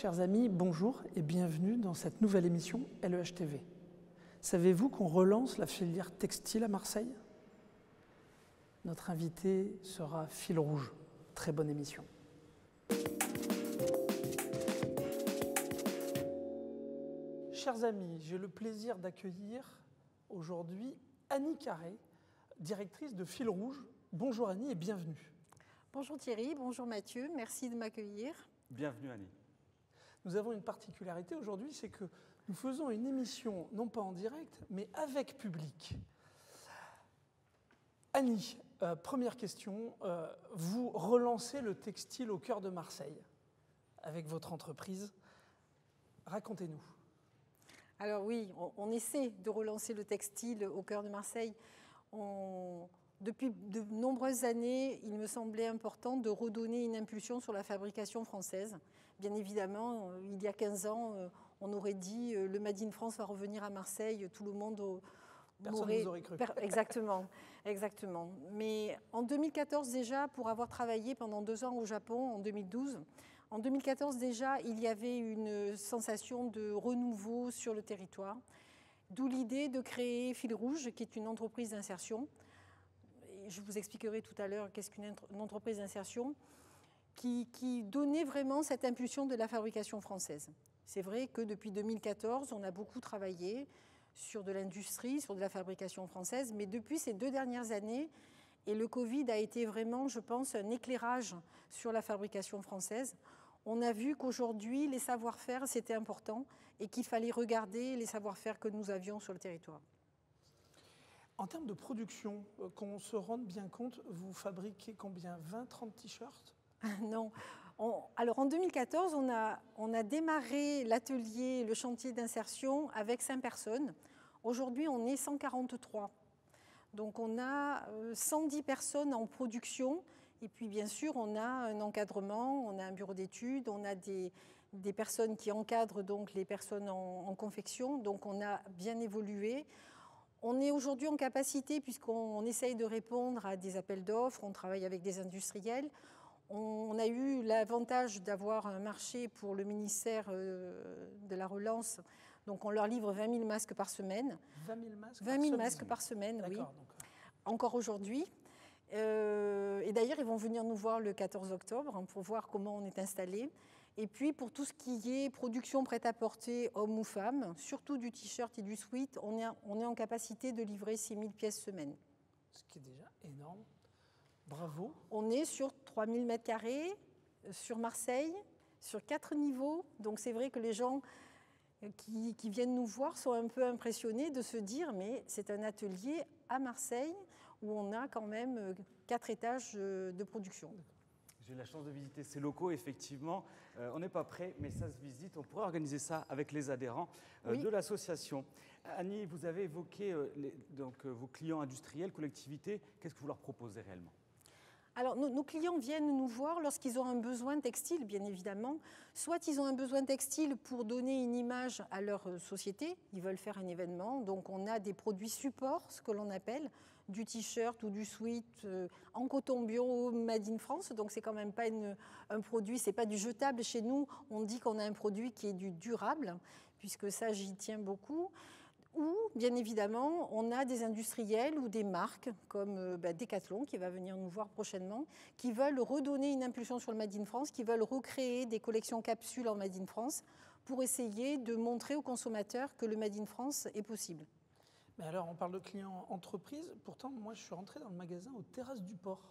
Chers amis, bonjour et bienvenue dans cette nouvelle émission LEH TV. Savez-vous qu'on relance la filière textile à Marseille? Notre invité sera Fil Rouge. Très bonne émission. Chers amis, j'ai le plaisir d'accueillir aujourd'hui Annie Carré, directrice de Fil Rouge. Bonjour Annie et bienvenue. Bonjour Thierry, bonjour Mathieu, merci de m'accueillir. Bienvenue Annie. Nous avons une particularité aujourd'hui, c'est que nous faisons une émission, non pas en direct, mais avec public. Annie, première question, vous relancez le textile au cœur de Marseille avec votre entreprise. Racontez-nous. Alors oui, on essaie de relancer le textile au cœur de Marseille. Depuis de nombreuses années, il me semblait important de redonner une impulsion sur la fabrication française. Bien évidemment, il y a 15 ans, on aurait dit le Made in France va revenir à Marseille, tout le monde Personne ne vous aurait cru. Exactement, exactement. Mais en 2014 déjà, pour avoir travaillé pendant 2 ans au Japon, en 2012, en 2014 déjà, il y avait une sensation de renouveau sur le territoire, d'où l'idée de créer Fil Rouge, qui est une entreprise d'insertion. Je vous expliquerai tout à l'heure qu'est-ce qu'une entreprise d'insertion qui donnait vraiment cette impulsion de la fabrication française. C'est vrai que depuis 2014, on a beaucoup travaillé sur de l'industrie, sur de la fabrication française, mais depuis ces 2 dernières années, et le Covid a été vraiment, je pense, un éclairage sur la fabrication française, on a vu qu'aujourd'hui, les savoir-faire, c'était important et qu'il fallait regarder les savoir-faire que nous avions sur le territoire. En termes de production, qu'on se rende bien compte, vous fabriquez combien? 20-30 t-shirts? Non. Alors en 2014, on a démarré l'atelier, le chantier d'insertion avec 5 personnes. Aujourd'hui, on est 143. Donc on a 110 personnes en production. Et puis bien sûr, on a un encadrement, on a un bureau d'études, on a des personnes qui encadrent donc les personnes en confection. Donc on a bien évolué. On est aujourd'hui en capacité, puisqu'on essaye de répondre à des appels d'offres, on travaille avec des industriels. On a eu l'avantage d'avoir un marché pour le ministère de la Relance. Donc on leur livre 20 000 masques par semaine. 20 000 masques 20 000 masques par semaine, oui. Donc... Encore aujourd'hui. Et d'ailleurs, ils vont venir nous voir le 14 octobre pour voir comment on est installé. Et puis, pour tout ce qui est production prêt-à-porter, hommes ou femmes, surtout du t-shirt et du sweat, on est en capacité de livrer 6 000 pièces semaine. Ce qui est déjà énorme. Bravo. On est sur 3 000 mètres carrés, sur Marseille, sur 4 niveaux. Donc, c'est vrai que les gens qui viennent nous voir sont un peu impressionnés de se dire mais c'est un atelier à Marseille où on a quand même 4 étages de production. J'ai eu la chance de visiter ces locaux, effectivement. On n'est pas prêt, mais ça se visite. On pourrait organiser ça avec les adhérents de l'association. Annie, vous avez évoqué vos clients industriels, collectivités. Qu'est-ce que vous leur proposez réellement ? Alors, nos clients viennent nous voir lorsqu'ils ont un besoin textile, bien évidemment. Soit ils ont un besoin textile pour donner une image à leur société, ils veulent faire un événement. Donc, on a des produits supports, ce que l'on appelle, du t-shirt ou du sweat en coton bio made in France. Donc, c'est quand même pas un produit, c'est pas du jetable. Chez nous, on dit qu'on a un produit qui est du durable, puisque ça, j'y tiens beaucoup. Ou, bien évidemment, on a des industriels ou des marques comme Decathlon, qui va venir nous voir prochainement, qui veulent redonner une impulsion sur le Made in France, qui veulent recréer des collections capsules en Made in France pour essayer de montrer aux consommateurs que le Made in France est possible. Mais alors, on parle de clients entreprises. Pourtant, moi, je suis rentré dans le magasin aux Terrasses du Port.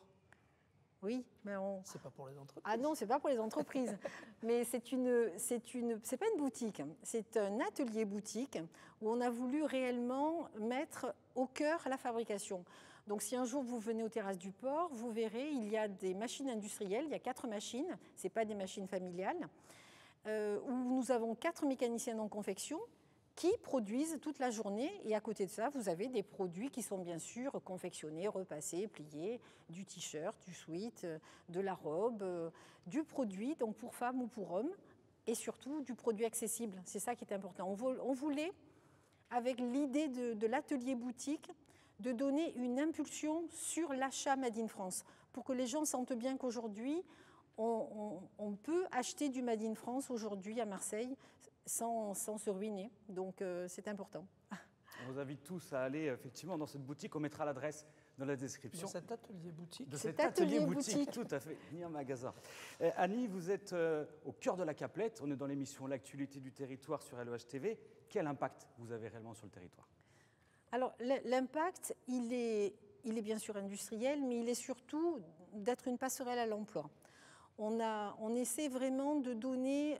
Oui, mais c'est pas pour les entreprises. Ah non, c'est pas pour les entreprises. Mais c'est pas une boutique, c'est un atelier boutique où on a voulu réellement mettre au cœur la fabrication. Donc si un jour vous venez aux Terrasses du Port, vous verrez, il y a des machines industrielles, il y a 4 machines, c'est pas des machines familiales, où nous avons 4 mécaniciens en confection qui produisent toute la journée. Et à côté de ça, vous avez des produits qui sont bien sûr confectionnés, repassés, pliés, du t-shirt, du sweat, de la robe, du produit donc pour femmes ou pour hommes, et surtout du produit accessible. C'est ça qui est important. On voulait, avec l'idée de l'atelier boutique, de donner une impulsion sur l'achat Made in France, pour que les gens sentent bien qu'aujourd'hui, on peut acheter du Made in France aujourd'hui à Marseille sans se ruiner. Donc, c'est important. On vous invite tous à aller effectivement dans cette boutique. On mettra l'adresse dans la description. Dans cet atelier boutique. De cet atelier boutique, tout à fait, ni un magasin. Annie, vous êtes au cœur de la Caplette. On est dans l'émission L'actualité du territoire sur LEH TV. Quel impact vous avez réellement sur le territoire? Alors, l'impact, il est bien sûr industriel, mais il est surtout d'être une passerelle à l'emploi. On essaie vraiment de donner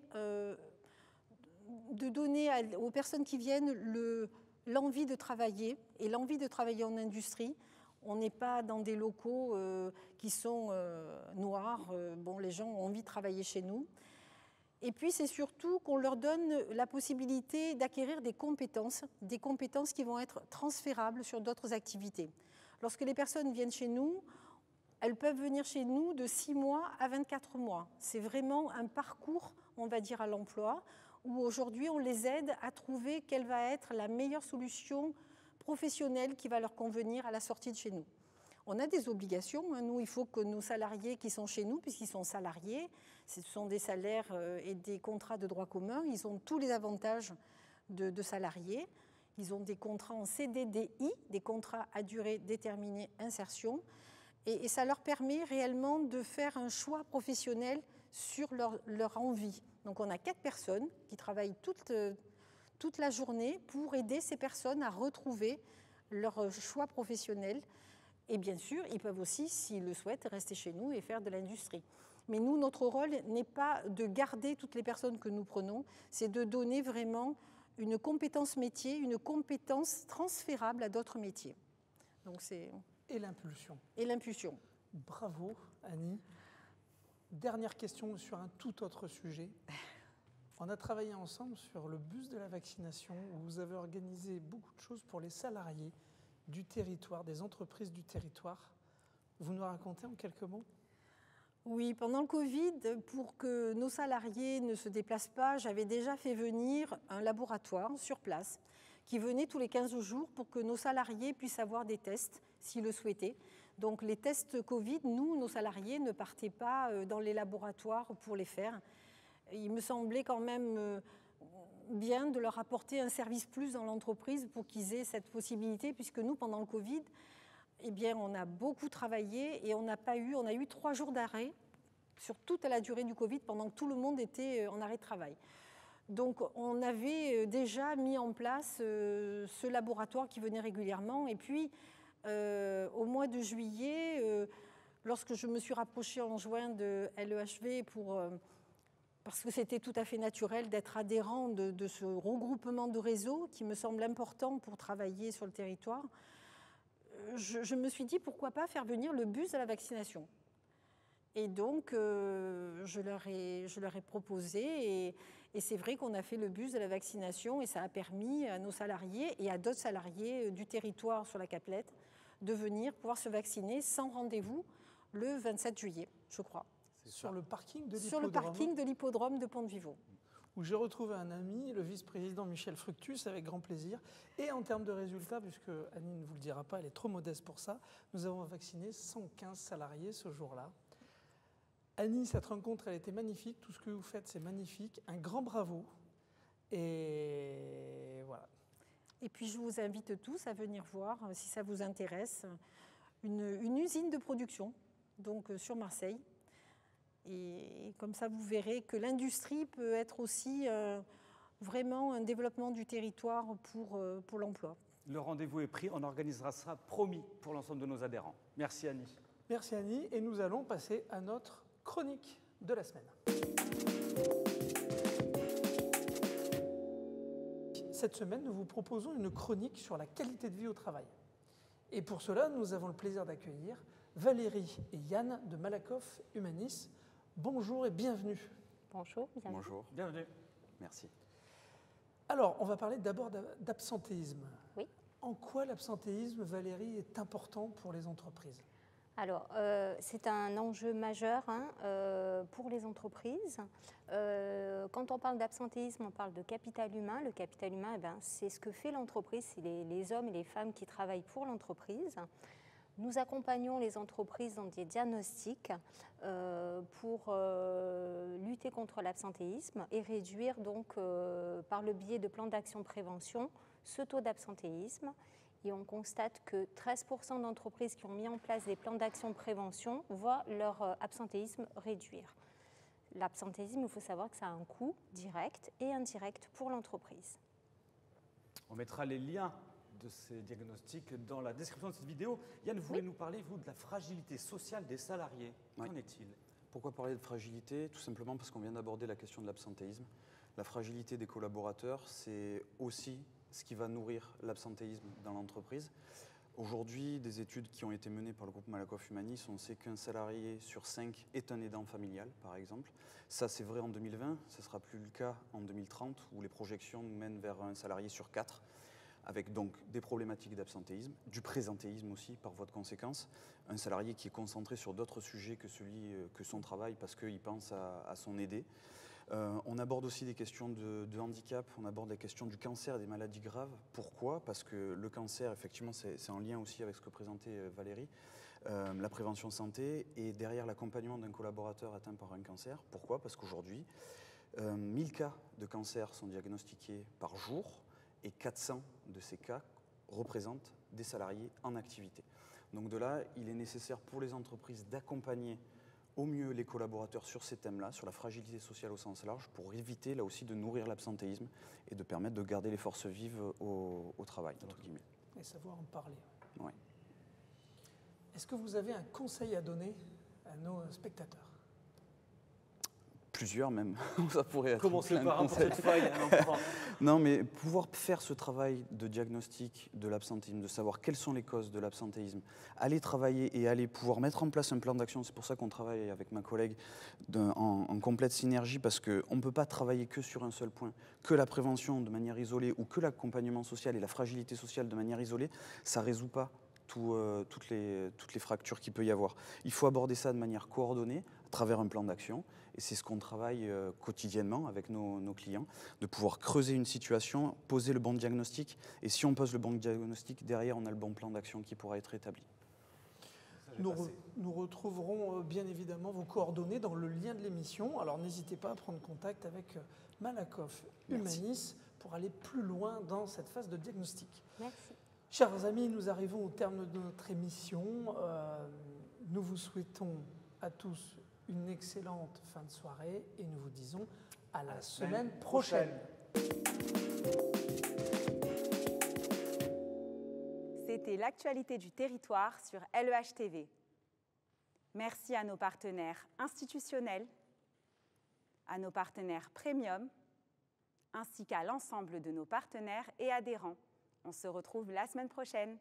aux personnes qui viennent l'envie de travailler et l'envie de travailler en industrie. On n'est pas dans des locaux qui sont noirs. Les gens ont envie de travailler chez nous. Et puis, c'est surtout qu'on leur donne la possibilité d'acquérir des compétences qui vont être transférables sur d'autres activités. Lorsque les personnes viennent chez nous, elles peuvent venir chez nous de 6 mois à 24 mois. C'est vraiment un parcours, on va dire, à l'emploi, où aujourd'hui, on les aide à trouver quelle va être la meilleure solution professionnelle qui va leur convenir à la sortie de chez nous. On a des obligations. Nous, il faut que nos salariés qui sont chez nous, puisqu'ils sont salariés, ce sont des salaires et des contrats de droit commun, ils ont tous les avantages de salariés. Ils ont des contrats en CDDI, des contrats à durée déterminée insertion. Et ça leur permet réellement de faire un choix professionnel sur leur envie. Donc on a 4 personnes qui travaillent toute la journée pour aider ces personnes à retrouver leur choix professionnel. Et bien sûr, ils peuvent aussi, s'ils le souhaitent, rester chez nous et faire de l'industrie. Mais nous, notre rôle n'est pas de garder toutes les personnes que nous prenons, c'est de donner vraiment une compétence métier, une compétence transférable à d'autres métiers. Donc et l'impulsion. Et l'impulsion. Bravo, Annie. Dernière question sur un tout autre sujet. On a travaillé ensemble sur le bus de la vaccination, où vous avez organisé beaucoup de choses pour les salariés du territoire, des entreprises du territoire. Vous nous racontez en quelques mots? Oui, pendant le Covid, pour que nos salariés ne se déplacent pas, j'avais déjà fait venir un laboratoire sur place qui venait tous les 15 jours pour que nos salariés puissent avoir des tests s'ils le souhaitaient. Donc les tests Covid, nous, nos salariés, ne partaient pas dans les laboratoires pour les faire. Il me semblait quand même bien de leur apporter un service plus dans l'entreprise pour qu'ils aient cette possibilité, puisque nous, pendant le Covid, eh bien, on a beaucoup travaillé et on a eu 3 jours d'arrêt sur toute la durée du Covid pendant que tout le monde était en arrêt de travail. Donc on avait déjà mis en place ce laboratoire qui venait régulièrement. Et puis au mois de juillet, lorsque je me suis rapprochée en juin de LEHV parce que c'était tout à fait naturel d'être adhérent de ce regroupement de réseaux qui me semble important pour travailler sur le territoire, je me suis dit pourquoi pas faire venir le bus de la vaccination. Et donc je leur ai proposé et c'est vrai qu'on a fait le bus de la vaccination et ça a permis à nos salariés et à d'autres salariés du territoire sur la Caplette de venir pouvoir se vacciner sans rendez-vous le 27 juillet, je crois. Sur le parking de l'hippodrome. Sur le parking de l'hippodrome de Pont-de-Vivot. Où j'ai retrouvé un ami, le vice-président Michel Fructus, avec grand plaisir. Et en termes de résultats, puisque Annie ne vous le dira pas, elle est trop modeste pour ça, nous avons vacciné 115 salariés ce jour-là. Annie, cette rencontre, elle était magnifique. Tout ce que vous faites, c'est magnifique. Un grand bravo. Et voilà. Et puis, je vous invite tous à venir voir, si ça vous intéresse, une usine de production, donc sur Marseille. Et comme ça, vous verrez que l'industrie peut être aussi vraiment un développement du territoire pour l'emploi. Le rendez-vous est pris, on organisera ça, promis, pour l'ensemble de nos adhérents. Merci Annie. Merci Annie, et nous allons passer à notre chronique de la semaine. Cette semaine, nous vous proposons une chronique sur la qualité de vie au travail. Et pour cela, nous avons le plaisir d'accueillir Valérie et Yann de Malakoff Humanis. Bonjour et bienvenue. Bonjour, bienvenue. Bonjour, bienvenue. Merci. Alors, on va parler d'abord d'absentéisme. Oui. En quoi l'absentéisme, Valérie, est important pour les entreprises ? Alors, c'est un enjeu majeur pour les entreprises. Quand on parle d'absentéisme, on parle de capital humain. Le capital humain, c'est ce que fait l'entreprise, c'est les hommes et les femmes qui travaillent pour l'entreprise. Nous accompagnons les entreprises dans des diagnostics pour lutter contre l'absentéisme et réduire donc par le biais de plans d'action prévention ce taux d'absentéisme. Et on constate que 13% d'entreprises qui ont mis en place des plans d'action prévention voient leur absentéisme réduire. L'absentéisme, il faut savoir que ça a un coût direct et indirect pour l'entreprise. On mettra les liens de ces diagnostics dans la description de cette vidéo. Yann, vous voulez nous parler, vous, de la fragilité sociale des salariés. Qu'en est-il? Pourquoi parler de fragilité? Tout simplement parce qu'on vient d'aborder la question de l'absentéisme. La fragilité des collaborateurs, c'est aussi ce qui va nourrir l'absentéisme dans l'entreprise. Aujourd'hui, des études qui ont été menées par le groupe Malakoff Humanis, on sait qu'un salarié sur 5 est un aidant familial, par exemple. Ça, c'est vrai en 2020, ce ne sera plus le cas en 2030, où les projections nous mènent vers un salarié sur 4, avec donc des problématiques d'absentéisme, du présentéisme aussi, par voie de conséquence. Un salarié qui est concentré sur d'autres sujets que son travail, parce qu'il pense à son aidé. On aborde aussi des questions de handicap, on aborde la question du cancer et des maladies graves. Pourquoi? Parce que le cancer, effectivement, c'est en lien aussi avec ce que présentait Valérie, la prévention santé et derrière l'accompagnement d'un collaborateur atteint par un cancer. Pourquoi? Parce qu'aujourd'hui, 1000 cas de cancer sont diagnostiqués par jour et 400 de ces cas représentent des salariés en activité. Donc de là, il est nécessaire pour les entreprises d'accompagner au mieux les collaborateurs sur ces thèmes-là, sur la fragilité sociale au sens large, pour éviter là aussi de nourrir l'absentéisme et de permettre de garder les forces vives au travail, entre guillemets. Et savoir en parler. Ouais. Est-ce que vous avez un conseil à donner à nos spectateurs? Plusieurs même, ça pourrait être Commencez plein de par un pour conseils. cette faille. Non, mais pouvoir faire ce travail de diagnostic de l'absentéisme, de savoir quelles sont les causes de l'absentéisme, aller travailler et aller pouvoir mettre en place un plan d'action, c'est pour ça qu'on travaille avec ma collègue en complète synergie, parce qu'on ne peut pas travailler que sur un seul point, que la prévention de manière isolée ou que l'accompagnement social et la fragilité sociale de manière isolée, ça ne résout pas toutes les fractures qu'il peut y avoir. Il faut aborder ça de manière coordonnée, à travers un plan d'action, et c'est ce qu'on travaille quotidiennement avec nos clients, de pouvoir creuser une situation, poser le bon diagnostic, et si on pose le bon diagnostic, derrière on a le bon plan d'action qui pourra être établi. Nous retrouverons bien évidemment vos coordonnées dans le lien de l'émission, alors n'hésitez pas à prendre contact avec Malakoff Humanis pour aller plus loin dans cette phase de diagnostic. Merci. Chers amis, nous arrivons au terme de notre émission. Nous vous souhaitons à tous une excellente fin de soirée et nous vous disons à la semaine prochaine. C'était l'actualité du territoire sur LEH TV. Merci à nos partenaires institutionnels, à nos partenaires premium, ainsi qu'à l'ensemble de nos partenaires et adhérents. On se retrouve la semaine prochaine.